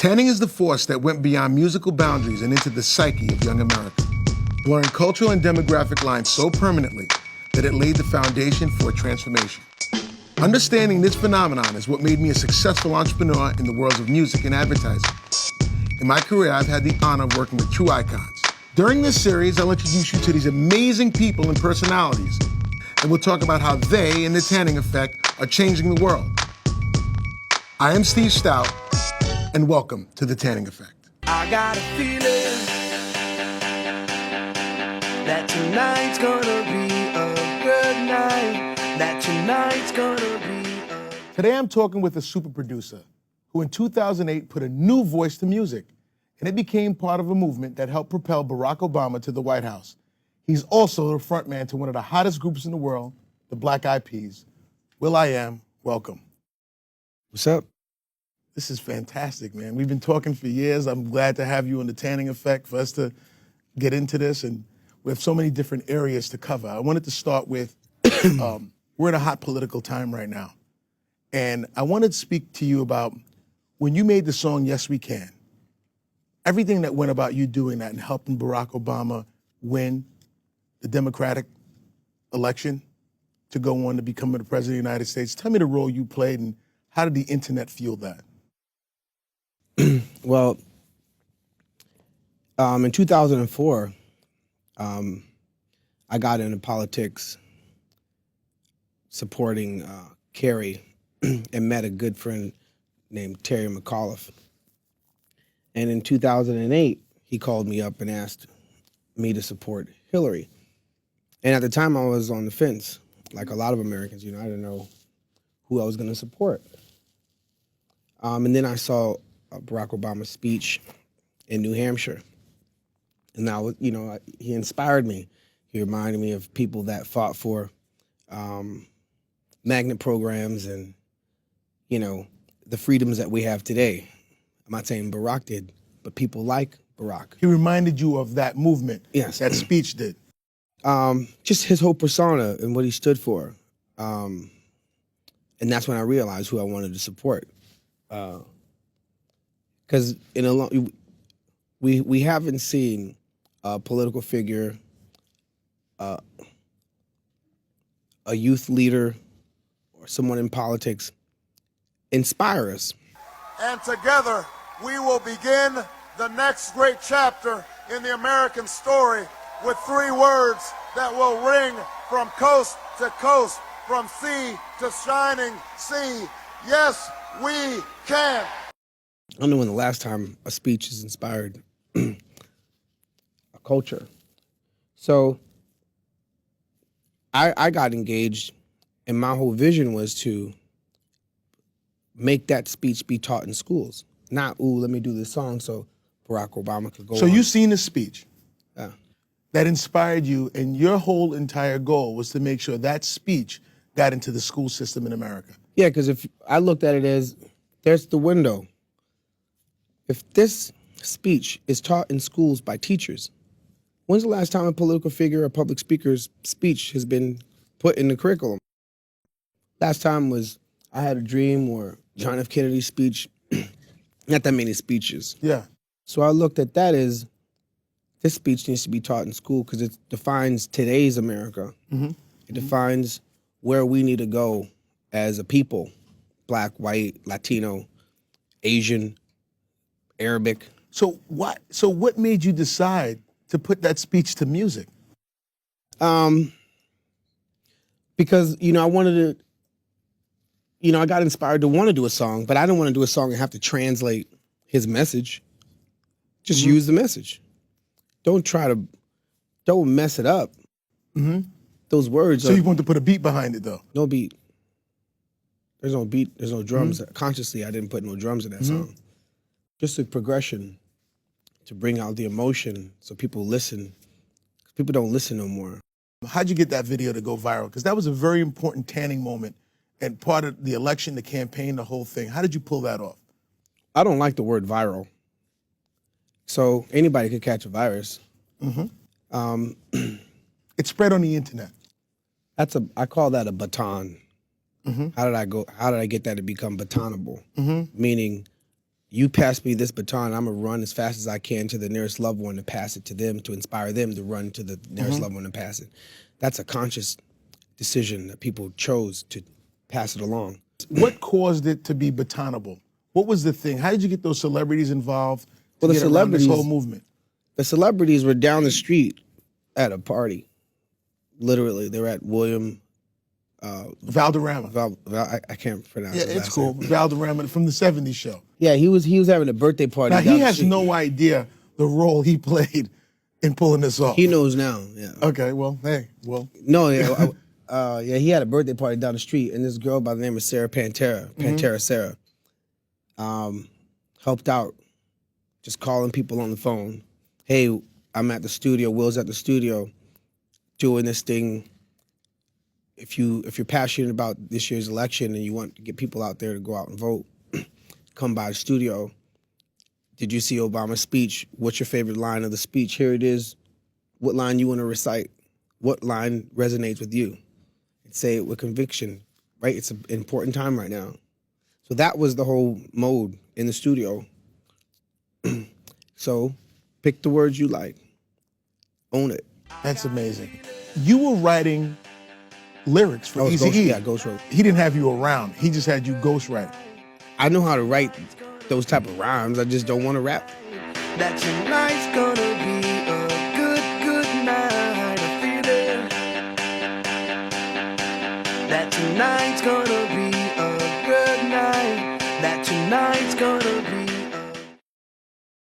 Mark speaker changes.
Speaker 1: Tanning is the force that went beyond musical boundaries and into the psyche of young America, blurring cultural and demographic lines so permanently that it laid the foundation for a transformation. Understanding this phenomenon is what made me a successful entrepreneur in the worlds of music and advertising. In my career, I've had the honor of working with true icons. During this series, I'll introduce you to these amazing people and personalities, and we'll talk about how they and the tanning effect are changing the world. I am Steve Stout, and welcome to The Tanning Effect.
Speaker 2: I got a feeling that tonight's gonna be a good night, that tonight's gonna be
Speaker 1: Today I'm talking with a super producer who in 2008 put a new voice to music, and it became part of a movement that helped propel Barack Obama to the White House. He's also the frontman to one of the hottest groups in the world, the Black-Eyed Peas. will.i.am, welcome.
Speaker 3: What's up?
Speaker 1: This is fantastic, man. We've been talking for years. I'm glad to have you on The Tanning Effect for us to get into this, and we have so many different areas to cover. I wanted to start with, we're in a hot political time right now, and I wanted to speak to you about when you made the song Yes We Can, everything that went about you doing that and helping Barack Obama win the Democratic election to go on to become the president of the United States. Tell me the role you played and how did the internet fuel that?
Speaker 3: Well, in 2004, I got into politics supporting Kerry and met a good friend named Terry McAuliffe. And in 2008, he called me up and asked me to support Hillary. And at the time, I was on the fence, like a lot of Americans. I didn't know who I was going to support. And then I saw Barack Obama's speech in New Hampshire. And now, he inspired me. He reminded me of people that fought for magnet programs and, the freedoms that we have today. I'm not saying Barack did, but people like Barack.
Speaker 1: He reminded you of that movement.
Speaker 3: Yes.
Speaker 1: That speech did.
Speaker 3: Just his whole persona and what he stood for. And that's when I realized who I wanted to support. Because we haven't seen a political figure, a youth leader, or someone in politics inspire us.
Speaker 4: And together we will begin the next great chapter in the American story with three words that will ring from coast to coast, from sea to shining sea. Yes, we can.
Speaker 3: I don't know when the last time a speech has inspired a culture. So I got engaged, and my whole vision was to make that speech be taught in schools. Not, let me do this song so Barack Obama could go
Speaker 1: So
Speaker 3: on.
Speaker 1: you seen the speech
Speaker 3: Yeah.
Speaker 1: that inspired you, and your whole entire goal was to make sure that speech got into the school system in America.
Speaker 3: Yeah, because if I looked at it as, there's the window. If this speech is taught in schools by teachers, when's the last time a political figure or public speaker's speech has been put in the curriculum? Last time was I Had a Dream or John F. Kennedy's speech. Not that many speeches.
Speaker 1: Yeah.
Speaker 3: So I looked at that as, this speech needs to be taught in school because it defines today's America.
Speaker 1: Mm-hmm.
Speaker 3: It defines where we need to go as a people, Black, white, Latino, Asian, Arabic.
Speaker 1: So what made you decide to put that speech to music?
Speaker 3: Because, I wanted to, I got inspired to want to do a song, but I didn't want to do a song and have to translate his message. Just use the message. Don't mess it up.
Speaker 1: Mm-hmm.
Speaker 3: Those words
Speaker 1: So you want to put a beat behind it, though?
Speaker 3: No beat. There's no beat, there's no drums. Consciously, I didn't put no drums in that song. Just a progression to bring out the emotion so people listen. People don't listen no more.
Speaker 1: How'd you get that video to go viral? Because that was a very important tanning moment and part of the election, the campaign, the whole thing. How did you pull that off?
Speaker 3: I don't like the word viral. So anybody could catch a virus.
Speaker 1: Mm-hmm. It spread on the internet.
Speaker 3: I call that a baton. How did I get that to become batonable? Meaning you pass me this baton, I'm gonna run as fast as I can to the nearest loved one to pass it to them, to inspire them to run to the nearest loved one and pass it. That's a conscious decision that people chose to pass it along.
Speaker 1: What caused it to be batonable? What was the thing? How did you get those celebrities involved to
Speaker 3: Well, the
Speaker 1: get around this
Speaker 3: celebrities-
Speaker 1: whole movement?
Speaker 3: The celebrities were down the street at a party. Literally, they were at William.
Speaker 1: Valderrama.
Speaker 3: I can't pronounce.
Speaker 1: Yeah,
Speaker 3: his
Speaker 1: it's
Speaker 3: last
Speaker 1: cool.
Speaker 3: name.
Speaker 1: Valderrama from the '70s show.
Speaker 3: Yeah, he was having a birthday party.
Speaker 1: Now
Speaker 3: down
Speaker 1: he
Speaker 3: the
Speaker 1: has
Speaker 3: street.
Speaker 1: no idea the role he played in pulling this off.
Speaker 3: He knows now. Yeah.
Speaker 1: Okay, well, hey, well,
Speaker 3: No, yeah, yeah. He had a birthday party down the street, and this girl by the name of Sarah Pantera Sarah, helped out, just calling people on the phone. Hey, I'm at the studio. Will's at the studio, doing this thing. If you're passionate about this year's election and you want to get people out there to go out and vote, come by the studio. Did you see Obama's speech? What's your favorite line of the speech? Here it is. What line you want to recite? What line resonates with you? And say it with conviction, right? It's an important time right now. So that was the whole mode in the studio. So pick the words you like. Own it.
Speaker 1: that's amazing. You were writing lyrics for
Speaker 3: was
Speaker 1: Eazy-E.
Speaker 3: Ghost wrote.
Speaker 1: He didn't have you around. He just had you ghostwriting.
Speaker 3: I know how to write those type of rhymes. I just don't want to rap.
Speaker 2: That tonight's gonna be a good night. I feel it. That tonight's gonna